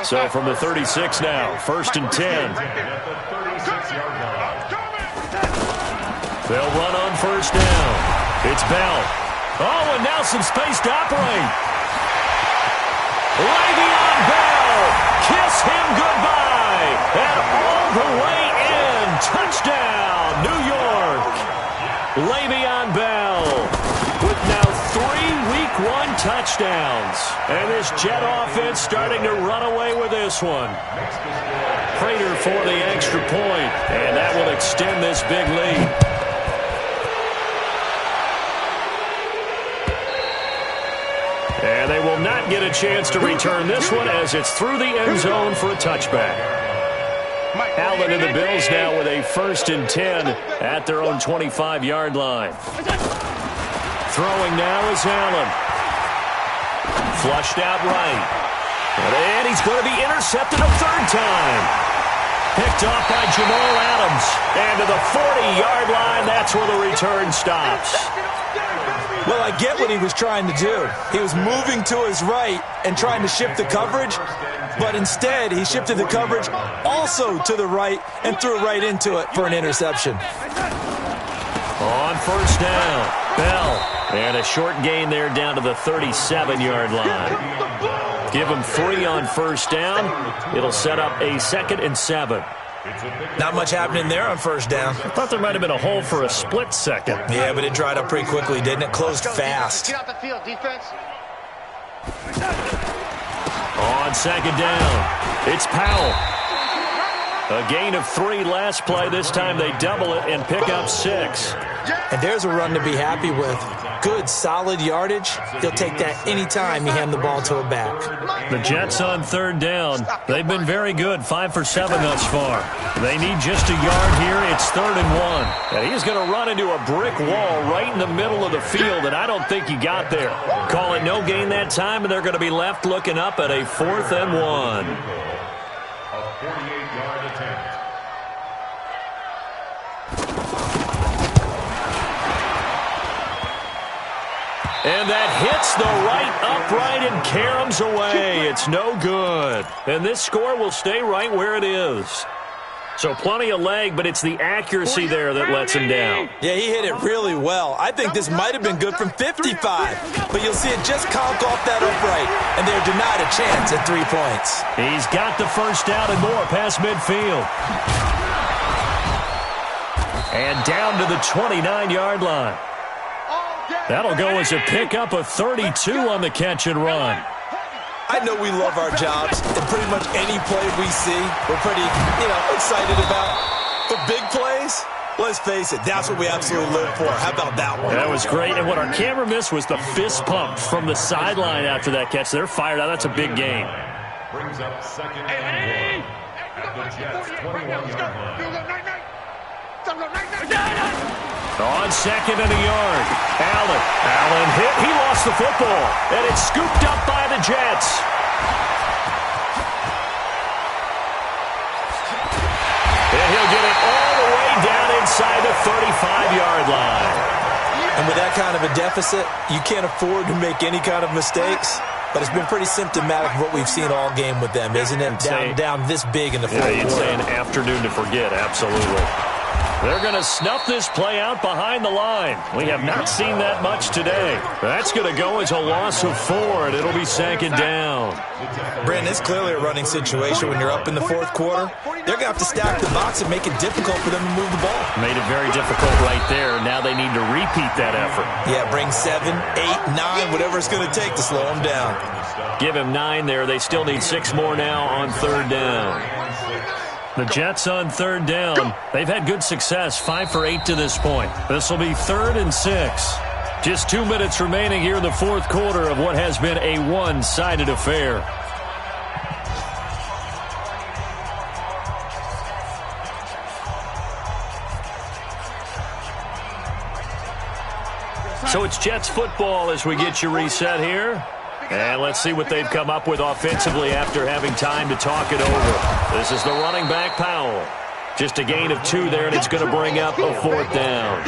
[SPEAKER 1] So from the 36 now, 1st and 10. They'll run on first down. It's Bell. Oh, and now some space to operate. Le'Veon Bell, kiss him goodbye. And all the way in, touchdown, New York. Le'Veon Bell with now 3 Week 1 touchdowns. And this Jet offense starting to run away with this one. Prater for the extra point, and that will extend this big lead. And they will not get a chance to return this one as it's through the end zone for a touchback. Allen and the Bills now with a 1st and 10 at their own 25-yard line. Throwing now is Allen. Flushed out right. And he's going to be intercepted a 3rd time. Picked off by Jamal Adams. And to the 40-yard line, that's where the return stops.
[SPEAKER 4] Well, I get what he was trying to do. He was moving to his right and trying to shift the coverage, but instead he shifted the coverage also to the right and threw right into it for an interception.
[SPEAKER 1] On first down, Bell. And a short gain there down to the 37-yard line. Give him 3 on first down. It'll set up a 2nd and 7.
[SPEAKER 4] Not much happening there on first down.
[SPEAKER 1] I thought there might have been a hole for a split second.
[SPEAKER 4] Yeah, but it dried up pretty quickly, didn't it? Closed fast.
[SPEAKER 3] Get out the field, defense.
[SPEAKER 1] On second down, it's Powell. A gain of 3 last play. This time they double it and pick up 6.
[SPEAKER 4] And there's a run to be happy with. Good, solid yardage. He'll take that anytime you hand the ball to a back.
[SPEAKER 1] The Jets on 3rd down. They've been very good, 5 for 7 thus far. They need just a yard here. It's 3rd and 1. And he's going to run into a brick wall right in the middle of the field, and I don't think he got there. Call it no gain that time, and they're going to be left looking up at a 4th and 1.
[SPEAKER 2] a 48-yard attempt.
[SPEAKER 1] And that hits the right upright and caroms away. It's no good. And this score will stay right where it is. So plenty of leg, but it's the accuracy there that lets him down.
[SPEAKER 4] Yeah, he hit it really well. I think this might have been good from 55, but you'll see it just conk off that upright, and they're denied a chance at 3 points.
[SPEAKER 1] He's got the first down and more past midfield. And down to the 29-yard line. That'll go as a pickup of 32 on the catch and run.
[SPEAKER 4] I know we love our jobs, and pretty much any play we see, we're pretty, excited about. But big plays, let's face it, that's what we absolutely live for. How about that one?
[SPEAKER 1] That was great, and what our camera missed was the fist pump from the sideline after that catch. They're fired out. That's a big game.
[SPEAKER 2] Brings up second and 1 at the Jets' 21-yard line.
[SPEAKER 1] On second and a yard. Allen hit. He lost the football. And it's scooped up by the Jets. And he'll get it all the way down inside the 35-yard line.
[SPEAKER 4] And with that kind of a deficit, you can't afford to make any kind of mistakes. But it's been pretty symptomatic of what we've seen all game with them, isn't it? Down this big in the fourth quarter.
[SPEAKER 1] You'd say an afternoon to forget, absolutely. They're going to snuff this play out behind the line. We have not seen that much today. That's going to go as a loss of 4, and it'll be second down.
[SPEAKER 4] Brandon, it's clearly a running situation when you're up in the fourth quarter. They're going to have to stack the box and make it difficult for them to move the ball.
[SPEAKER 1] Made it very difficult right there. Now they need to repeat that effort.
[SPEAKER 4] Yeah, bring 7, 8, 9, whatever it's going to take to slow them down.
[SPEAKER 1] Give him 9 there. They still need 6 more now on third down. The Jets on third down. They've had good success, 5 for 8 to this point. This will be 3rd and 6. Just 2 minutes remaining here in the fourth quarter of what has been a one-sided affair. So it's Jets football as we get you reset here. And let's see what they've come up with offensively after having time to talk it over. This is the running back, Powell. Just a gain of 2 there, and it's going to bring up a 4th down.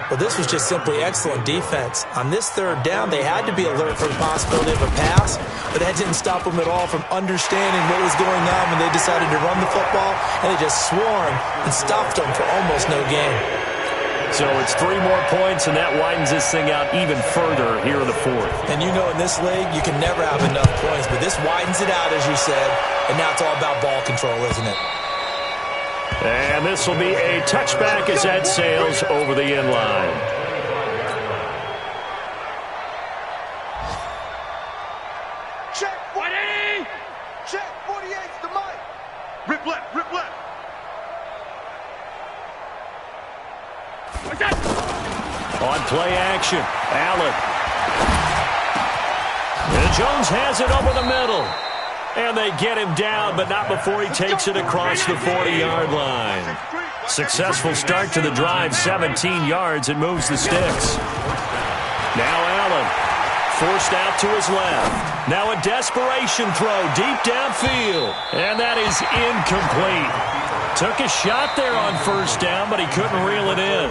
[SPEAKER 4] Well, this was just simply excellent defense. On this third down, they had to be alert for the possibility of a pass, but that didn't stop them at all from understanding what was going on when they decided to run the football, and they just swarmed and stopped them for almost no gain.
[SPEAKER 1] So it's 3 more points, and that widens this thing out even further here in the fourth.
[SPEAKER 4] And you know in this league, you can never have enough points, but this widens it out, as you said, and now it's all about ball control, isn't it?
[SPEAKER 1] And this will be a touchback as that sails over the end line.
[SPEAKER 3] Check 40! Check 48's the mic! Rip left, rip left!
[SPEAKER 1] On play action, Allen. And Jones has it over the middle. And they get him down, but not before he takes it across the 40-yard line. Successful start to the drive, 17 yards. It moves the sticks. Now Allen, forced out to his left. Now a desperation throw deep downfield. And that is incomplete. Took a shot there on first down, but he couldn't reel it in.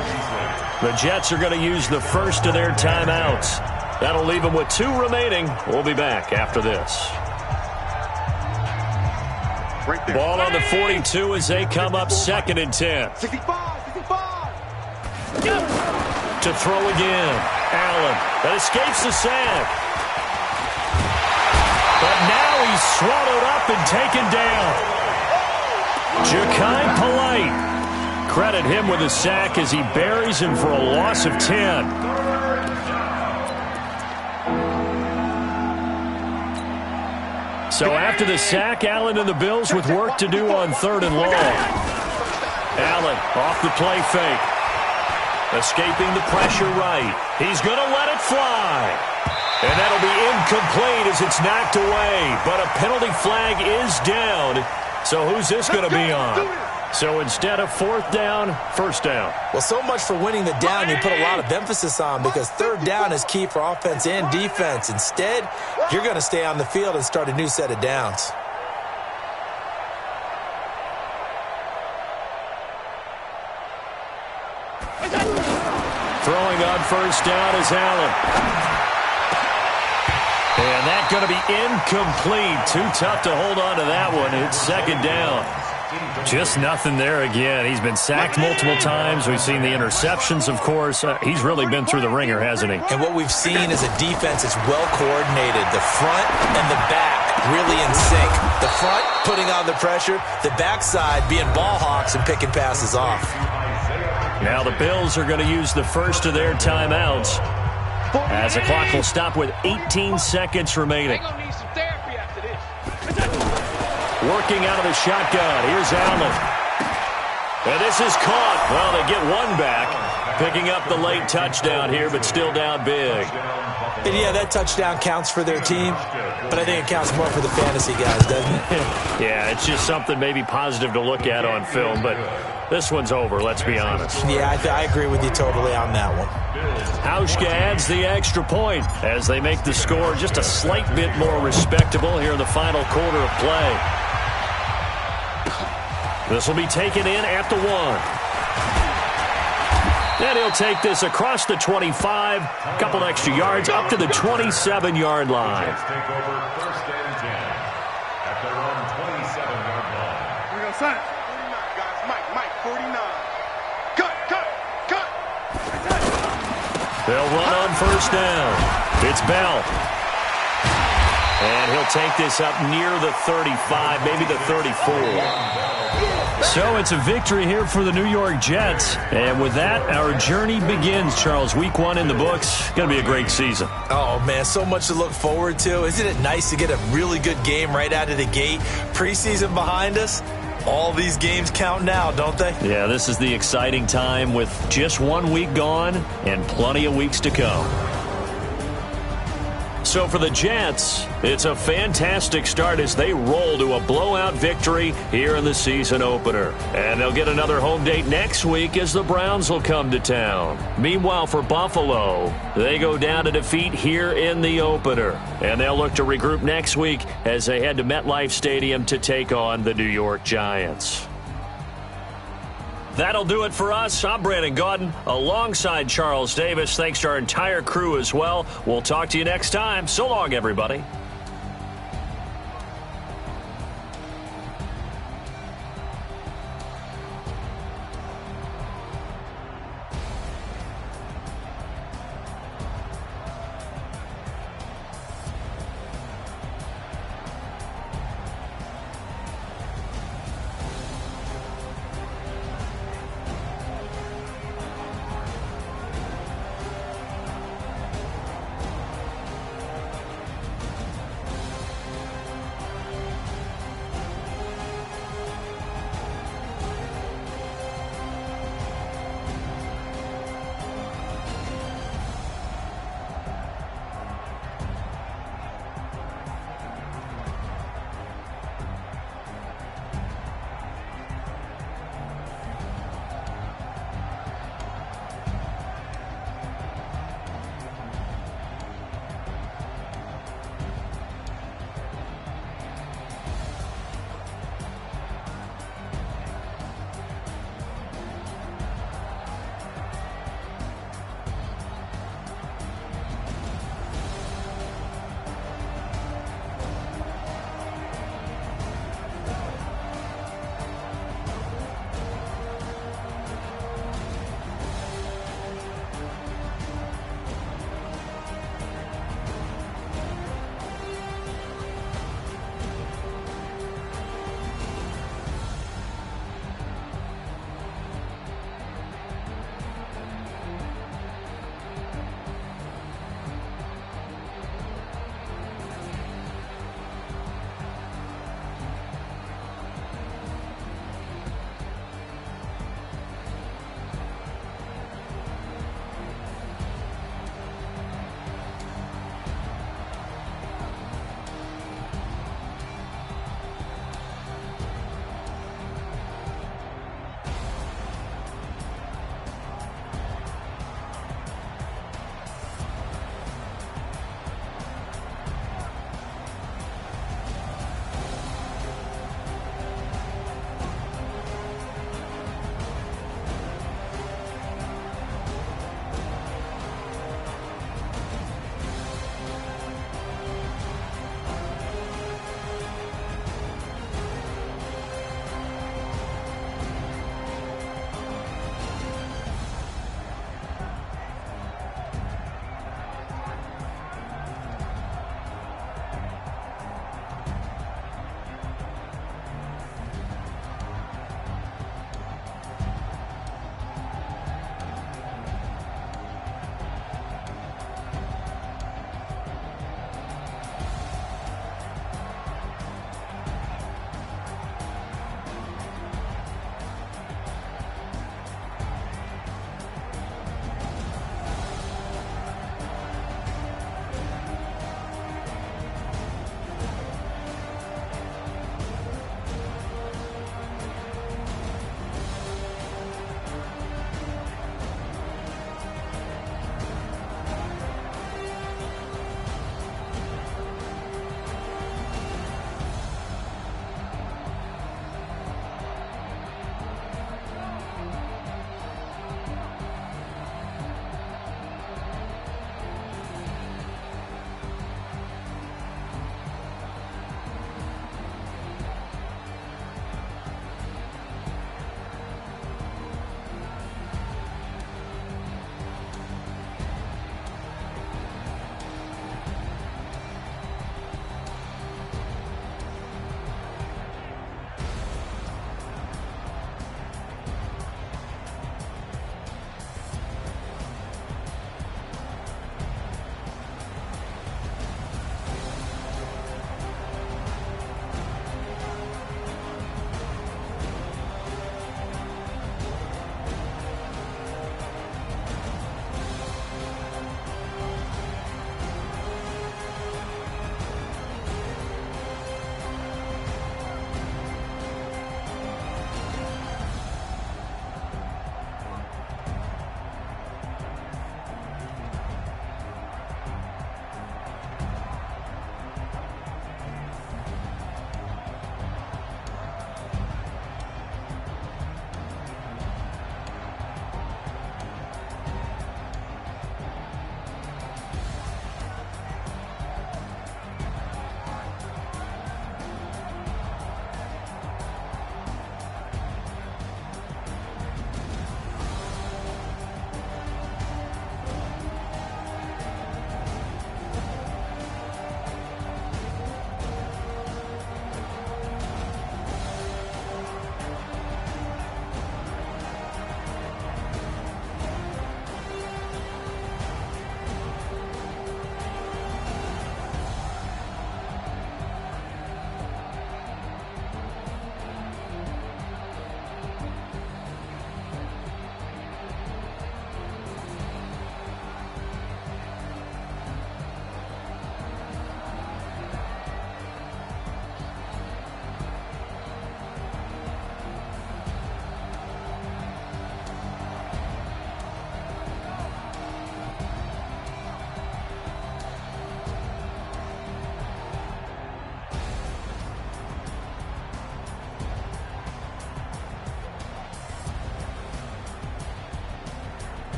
[SPEAKER 1] The Jets are going to use the first of their timeouts. That'll leave them with 2 remaining. We'll be back after this. Ball on the 42 as they come up 2nd and 10.
[SPEAKER 3] 65!
[SPEAKER 1] To throw again. Allen. That escapes the sack. But now he's swallowed up and taken down. Ja'Kai Polite. Credit him with a sack as he buries him for a loss of 10. So after the sack, Allen and the Bills with work to do on 3rd and long. Allen off the play fake. Escaping the pressure right. He's going to let it fly. And that'll be incomplete as it's knocked away. But a penalty flag is down. So who's this going to be on? So instead of 4th down, 1st down.
[SPEAKER 4] Well, so much for winning the down you put a lot of emphasis on because 3rd down is key for offense and defense. Instead, you're going to stay on the field and start a new set of downs.
[SPEAKER 1] Throwing on first down is Allen. And that's going to be incomplete. Too tough to hold on to that one. It's second down. Just nothing there again. He's been sacked multiple times. We've seen the interceptions, of course. He's really been through the ringer, hasn't he?
[SPEAKER 4] And what we've seen is a defense that's well coordinated. The front and the back really in sync. The front putting on the pressure. The backside being ball hawks and picking passes off.
[SPEAKER 1] Now the Bills are going to use the first of their timeouts as the clock will stop with 18 seconds remaining. Working out of the shotgun. Here's Allen. And this is caught. Well, they get one back. Picking up the late touchdown here, but still down big.
[SPEAKER 4] And yeah, that touchdown counts for their team, but I think it counts more for the fantasy guys, doesn't it?
[SPEAKER 1] Yeah, it's just something maybe positive to look at on film, but this one's over, let's be honest.
[SPEAKER 4] Yeah, I agree with you totally on that one.
[SPEAKER 1] Hauschka adds the extra point as they make the score just a slight bit more respectable here in the final quarter of play. This will be taken in at the 1. And he'll take this across the 25, a couple extra yards up to the 27-yard line.
[SPEAKER 2] Take over first and 10 at their own 27-yard line.
[SPEAKER 3] We go, son. 49, guys. Mike, 49. Cut.
[SPEAKER 1] They'll run on first down. It's Bell. And he'll take this up near the 35, maybe the 34. So it's a victory here for the New York Jets. And with that, our journey begins, Charles. Week 1 in the books. Going to be a great season.
[SPEAKER 4] Oh, man, so much to look forward to. Isn't it nice to get a really good game right out of the gate? Preseason behind us. All these games count now, don't they?
[SPEAKER 1] Yeah, this is the exciting time with just 1 week gone and plenty of weeks to come. So for the Jets, it's a fantastic start as they roll to a blowout victory here in the season opener. And they'll get another home date next week as the Browns will come to town. Meanwhile, for Buffalo, they go down to defeat here in the opener. And they'll look to regroup next week as they head to MetLife Stadium to take on the New York Giants. That'll do it for us. I'm Brandon Gaudin alongside Charles Davis. Thanks to our entire crew as well. We'll talk to you next time. So long, everybody.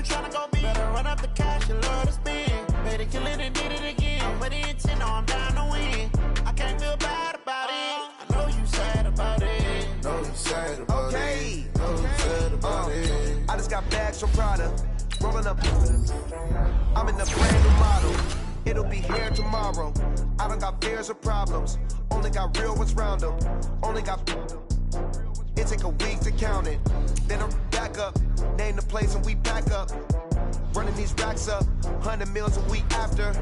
[SPEAKER 5] tryna go big. Better run up the cash, you love to spend. Better kill it and did it again. I'm with the intent, no, I'm down to win. I can't feel bad about it. I know you sad about it.
[SPEAKER 6] Know you sad about it. Know you sad about it. I just got bags from Prada. Rolling up. I'm in the brand new model. It'll be here tomorrow. I don't got fears or problems. Only got real ones round them. Only got. It take a week to count it. Then I'm back up. Name the place and we back up. Running these racks up. 100 meals a week after.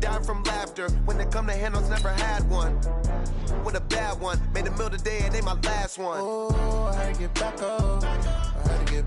[SPEAKER 6] Dying from laughter. When they come to handles, never had one. With a bad one. Made a meal today and they my last one.
[SPEAKER 5] Oh, I had to get back up. I had to get